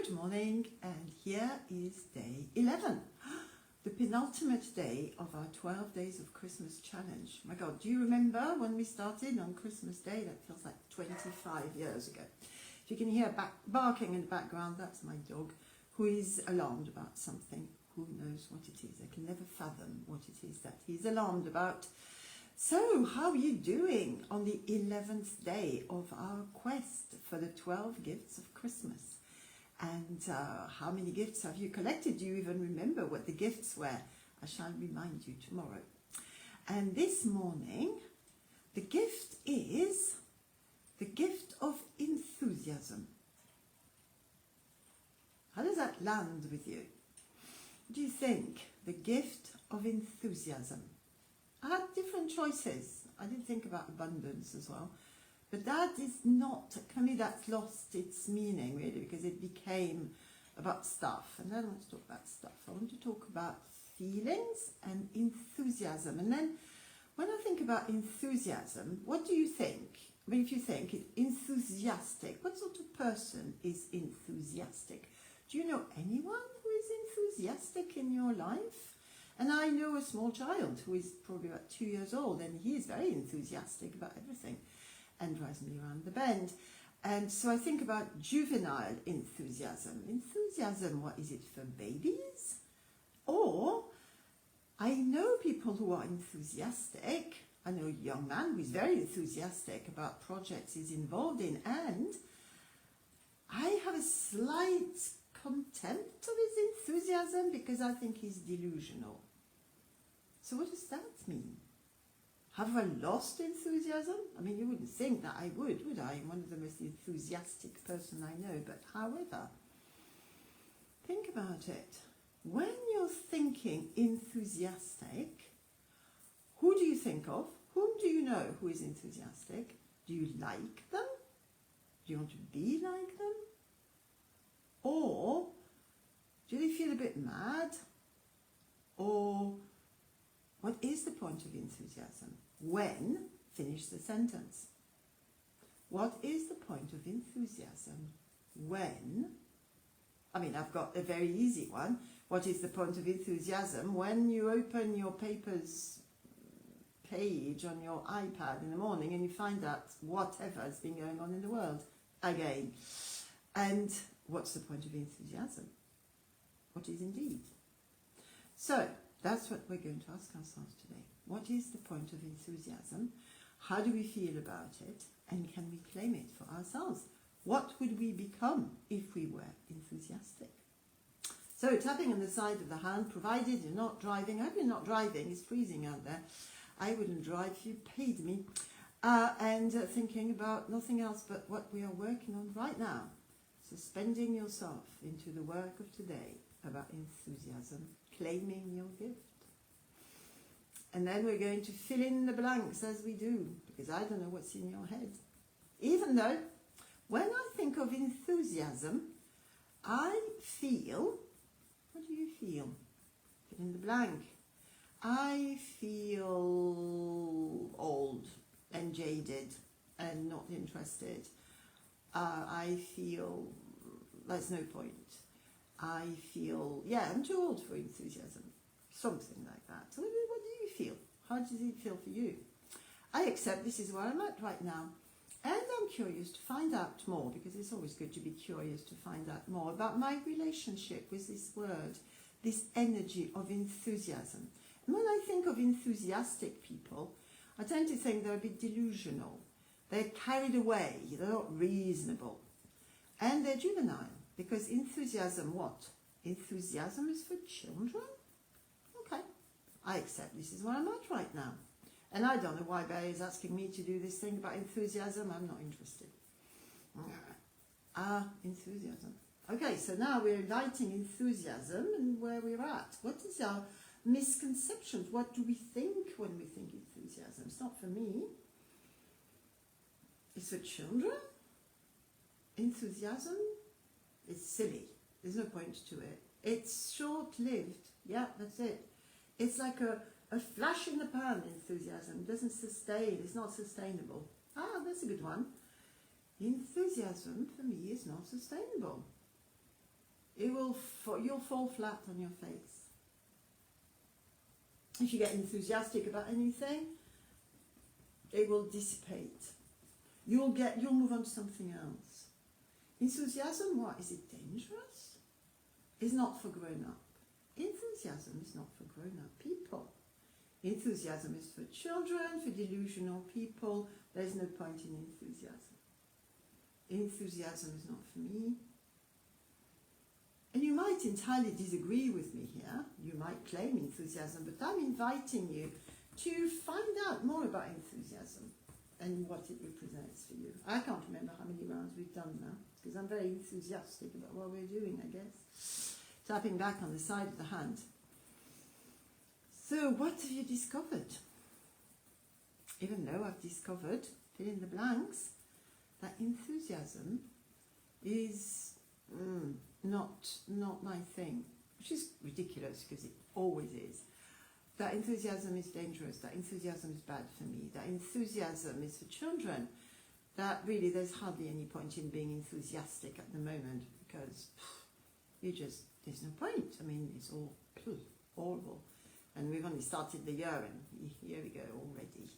Good morning, and here is day 11, the penultimate day of our 12 Days of Christmas challenge. My God, do you remember when we started on Christmas Day? That feels like 25 years ago. If you can hear barking in the background, that's my dog, who is alarmed about something. Who knows what it is? I can never fathom what it is that he's alarmed about. So, how are you doing on the 11th day of our quest for the 12 gifts of Christmas? And how many gifts have you collected? Do you even remember what the gifts were? I shall remind you tomorrow. And this morning, the gift is the gift of enthusiasm. How does that land with you? What do you think? The gift of enthusiasm. I had different choices. I did think about abundance as well. But that is not, for me, that's lost its meaning, really, because it became about stuff. And I don't want to talk about stuff. I want to talk about feelings and enthusiasm. And then when I think about enthusiasm, what do you think? I mean, if you think enthusiastic, what sort of person is enthusiastic? Do you know anyone who is enthusiastic in your life? And I know a small child who is probably about 2 years old, and he is very enthusiastic about everything and drives me around the bend. And so I think about juvenile enthusiasm. Enthusiasm, what is it for babies? Or I know people who are enthusiastic. I know a young man who is very enthusiastic about projects he's involved in, and I have a slight contempt of his enthusiasm because I think he's delusional. So what does that mean? Have I lost enthusiasm? I mean, you wouldn't think that I would I? I'm one of the most enthusiastic person I know. But however, think about it. When you're thinking enthusiastic, who do you think of? Whom do you know who is enthusiastic? Do you like them? Do you want to be like them? Or do they feel a bit mad? Or what is the point of enthusiasm? When, finish the sentence. What is the point of enthusiasm when, I mean, I've got a very easy one. What is the point of enthusiasm when you open your papers page on your iPad in the morning and you find out whatever has been going on in the world again? And what's the point of enthusiasm? What is indeed? So, that's what we're going to ask ourselves today. What is the point of enthusiasm? How do we feel about it? And can we claim it for ourselves? What would we become if we were enthusiastic? So tapping on the side of the hand, provided you're not driving. I hope you're not driving. It's freezing out there. I wouldn't drive if you paid me. And thinking about nothing else but what we are working on right now. Suspending yourself into the work of today about enthusiasm. Claiming your gift. And then we're going to fill in the blanks as we do, because I don't know what's in your head. Even though, when I think of enthusiasm, I feel, what do you feel? Fill in the blank. I feel old and jaded and not interested. I feel there's no point. I feel, I'm too old for enthusiasm. Something like that. So what do you feel? How does it feel for you? I accept this is where I'm at right now. And I'm curious to find out more, because it's always good to be curious to find out more about my relationship with this word, this energy of enthusiasm. And when I think of enthusiastic people, I tend to think they're a bit delusional. They're carried away. They're not reasonable. And they're juvenile. Because enthusiasm, what? Enthusiasm is for children? Okay, I accept this is where I'm at right now. And I don't know why Barry is asking me to do this thing about enthusiasm. I'm not interested. Enthusiasm. Okay, so now we're lighting enthusiasm and where we're at. What is our misconceptions? What do we think when we think enthusiasm? It's not for me. It's for children. Enthusiasm? It's silly. There's no point to it. It's short-lived. Yeah, that's it. It's like a flash in the pan enthusiasm. It doesn't sustain. It's not sustainable. That's a good one. Enthusiasm, for me, is not sustainable. you'll fall flat on your face. If you get enthusiastic about anything, it will dissipate. You'll move on to something else. Enthusiasm, what? Is it dangerous? It's not for grown-up. Enthusiasm is not for grown-up people. Enthusiasm is for children, for delusional people. There's no point in enthusiasm. Enthusiasm is not for me. And you might entirely disagree with me here. You might claim enthusiasm, but I'm inviting you to find out more about enthusiasm and what it represents for you. I can't remember how many rounds we've done now, because I'm very enthusiastic about what we're doing, I guess. Tapping back on the side of the hand. So what have you discovered? Even though I've discovered, fill in the blanks, that enthusiasm is not my thing, which is ridiculous because it always is. That enthusiasm is dangerous, that enthusiasm is bad for me, that enthusiasm is for children, that really there's hardly any point in being enthusiastic at the moment because there's no point. I mean, it's all horrible. And we've only started the year and here we go already.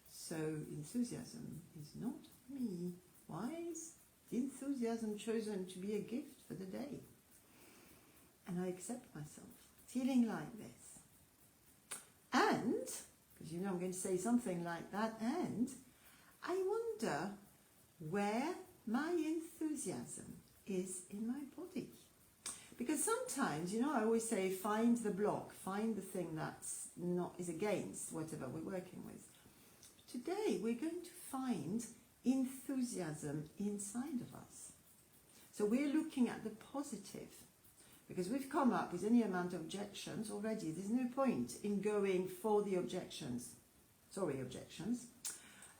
So enthusiasm is not me. Why is enthusiasm chosen to be a gift for the day? And I accept myself feeling like this. And, because you know I'm going to say something like that, and I wonder where my enthusiasm is in my body. Because sometimes, you know, I always say find the block, find the thing that's is against whatever we're working with. Today we're going to find enthusiasm inside of us. So we're looking at the positive, because we've come up with any amount of objections already. There's no point in going for the objections. Sorry, objections.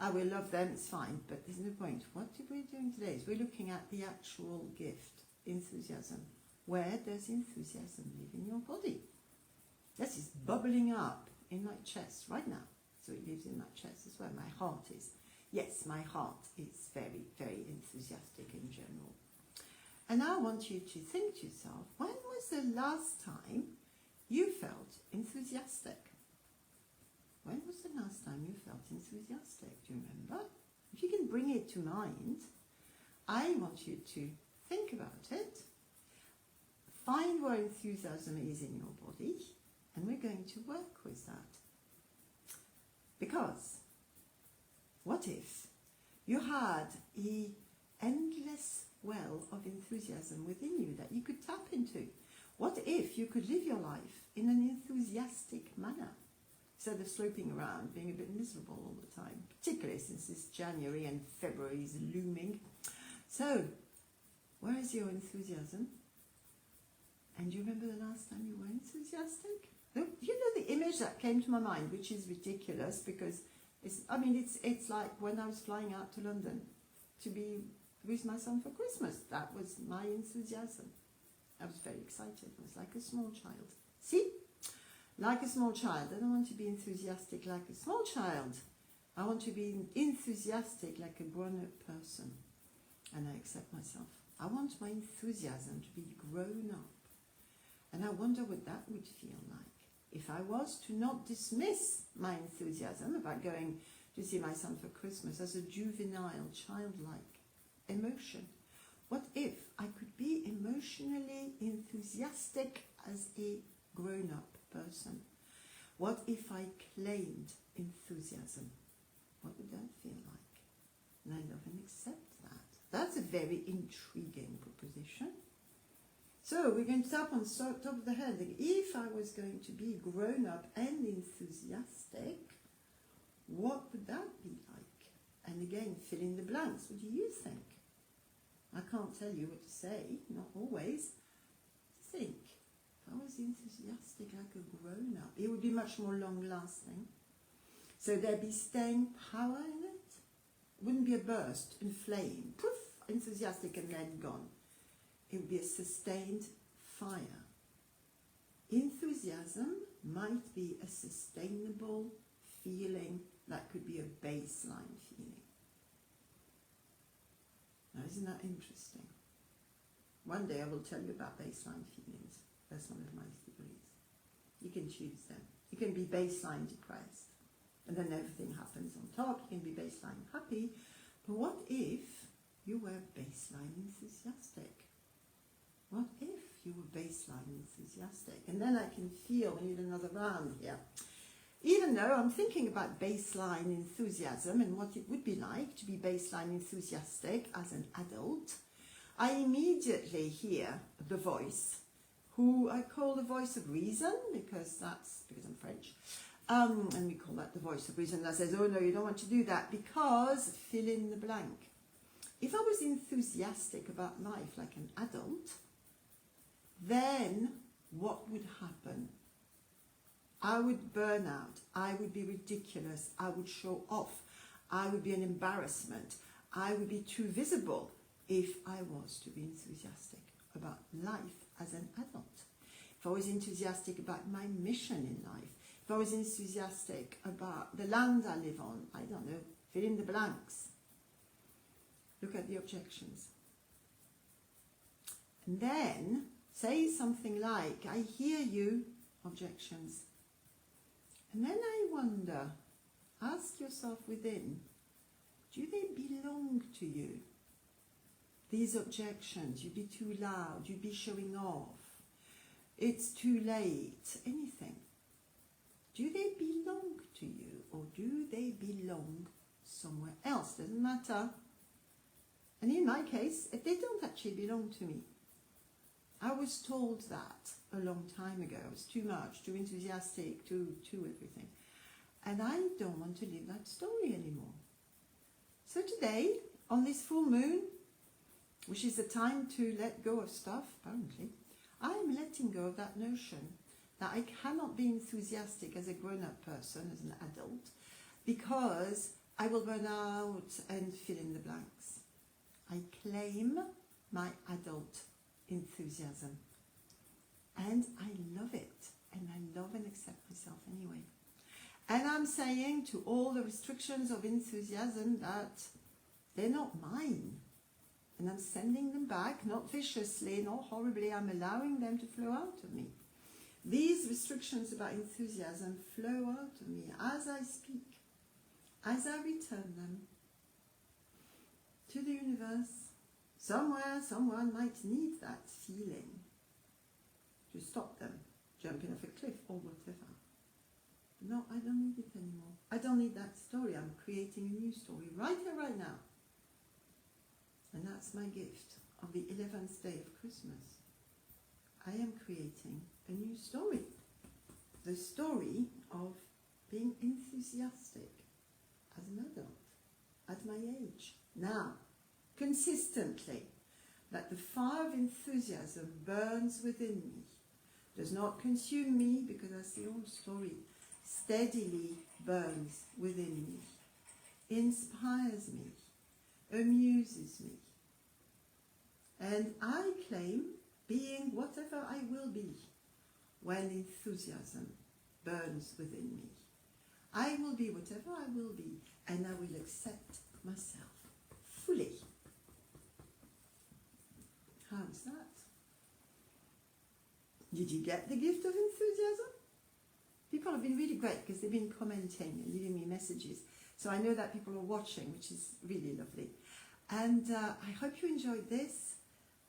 I will love them, it's fine, but there's no point. What we're doing today is we're looking at the actual gift, enthusiasm. Where does enthusiasm live in your body? This is bubbling up in my chest right now. So it lives in my chest. That's where my heart is. Yes, my heart is very, very enthusiastic in general. And I want you to think to yourself, when was the last time you felt enthusiastic? When was the last time you felt enthusiastic? Do you remember? If you can bring it to mind, I want you to think about it. Find where enthusiasm is in your body, and we're going to work with that. Because, what if you had an endless well of enthusiasm within you that you could tap into? What if you could live your life in an enthusiastic manner, instead of sloping around, being a bit miserable all the time, particularly since this January and February is looming? So, where is your enthusiasm? And do you remember the last time you were enthusiastic? You know the image that came to my mind, which is ridiculous because it's like when I was flying out to London to be with my son for Christmas. That was my enthusiasm. I was very excited. I was like a small child. See? Like a small child. I don't want to be enthusiastic like a small child. I want to be enthusiastic like a grown-up person. And I accept myself. I want my enthusiasm to be grown up. And I wonder what that would feel like if I was to not dismiss my enthusiasm about going to see my son for Christmas as a juvenile, childlike emotion. What if I could be emotionally enthusiastic as a grown-up person? What if I claimed enthusiasm? What would that feel like? And I love and accept that. That's a very intriguing proposition. So we're going to tap on the top of the head. If I was going to be grown up and enthusiastic, what would that be like? And again, fill in the blanks. What do you think? I can't tell you what to say, not always. Think. If I was enthusiastic like a grown up, it would be much more long lasting. So there'd be staying power in it. It wouldn't be a burst and flame, poof, enthusiastic and then gone. It would be a sustained fire. Enthusiasm might be a sustainable feeling that could be a baseline feeling. Now, isn't that interesting? One day I will tell you about baseline feelings. That's one of my theories. You can choose them. You can be baseline depressed, and then everything happens on top. You can be baseline happy. But what if you were baseline enthusiastic? What if you were baseline enthusiastic? And then I can feel, we need another round here. Even though I'm thinking about baseline enthusiasm and what it would be like to be baseline enthusiastic as an adult, I immediately hear the voice, who I call the voice of reason, because I'm French, and we call that the voice of reason, that says, oh no, you don't want to do that, because fill in the blank. If I was enthusiastic about life like an adult, then what would happen? I would burn out, I would be ridiculous, I would show off, I would be an embarrassment, I would be too visible if I was to be enthusiastic about life as an adult. If I was enthusiastic about my mission in life, if I was enthusiastic about the land I live on, I don't know, fill in the blanks. Look at the objections. And then say something like, I hear you, objections. And then I wonder, ask yourself within, do they belong to you? These objections, you'd be too loud, you'd be showing off, it's too late, anything. Do they belong to you, or do they belong somewhere else? Doesn't matter. And in my case, if they don't actually belong to me, I was told that a long time ago. I was too much, too enthusiastic, too everything. And I don't want to live that story anymore. So today, on this full moon, which is the time to let go of stuff, apparently, I'm letting go of that notion that I cannot be enthusiastic as a grown-up person, as an adult, because I will burn out and fill in the blanks. I claim my adult enthusiasm, and I love it, and I love and accept myself anyway. And I'm saying to all the restrictions of enthusiasm that they're not mine. And I'm sending them back, not viciously, not horribly. I'm allowing them to flow out of me. These restrictions about enthusiasm flow out of me as I speak, as I return them to the universe. Somewhere, someone might need that feeling to stop them jumping off a cliff or whatever. No, I don't need it anymore. I don't need that story. I'm creating a new story right here, right now. And that's my gift of the 11th day of Christmas. I am creating a new story. The story of being enthusiastic as an adult, at my age. Now, consistently, that the fire of enthusiasm burns within me, does not consume me, because that's the old story, steadily burns within me, inspires me, amuses me. And I claim being whatever I will be when enthusiasm burns within me. I will be whatever I will be, and I will accept myself fully. How's that? Did you get the gift of enthusiasm? People have been really great because they've been commenting and leaving me messages. So I know that people are watching, which is really lovely. And I hope you enjoyed this.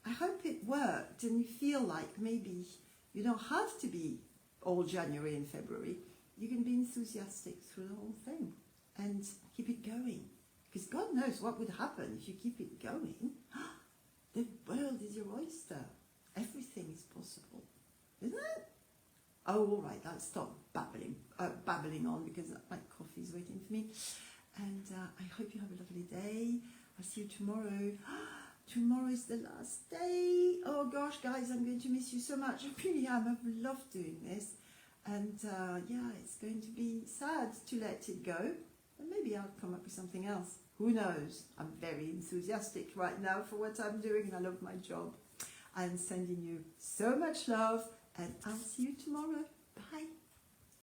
I hope it worked and you feel like maybe you don't have to be all January and February. You can be enthusiastic through the whole thing and keep it going. Because God knows what would happen if you keep it going. The world is your oyster. Everything is possible, isn't it? Oh, all right, I'll stop babbling on because my coffee's waiting for me. And I hope you have a lovely day. I'll see you tomorrow. Tomorrow is the last day. Oh gosh, guys, I'm going to miss you so much. I really am. I've loved doing this. And yeah, it's going to be sad to let it go. And maybe I'll come up with something else. Who knows? I'm very enthusiastic right now for what I'm doing and I love my job. I'm sending you so much love and I'll see you tomorrow. Bye.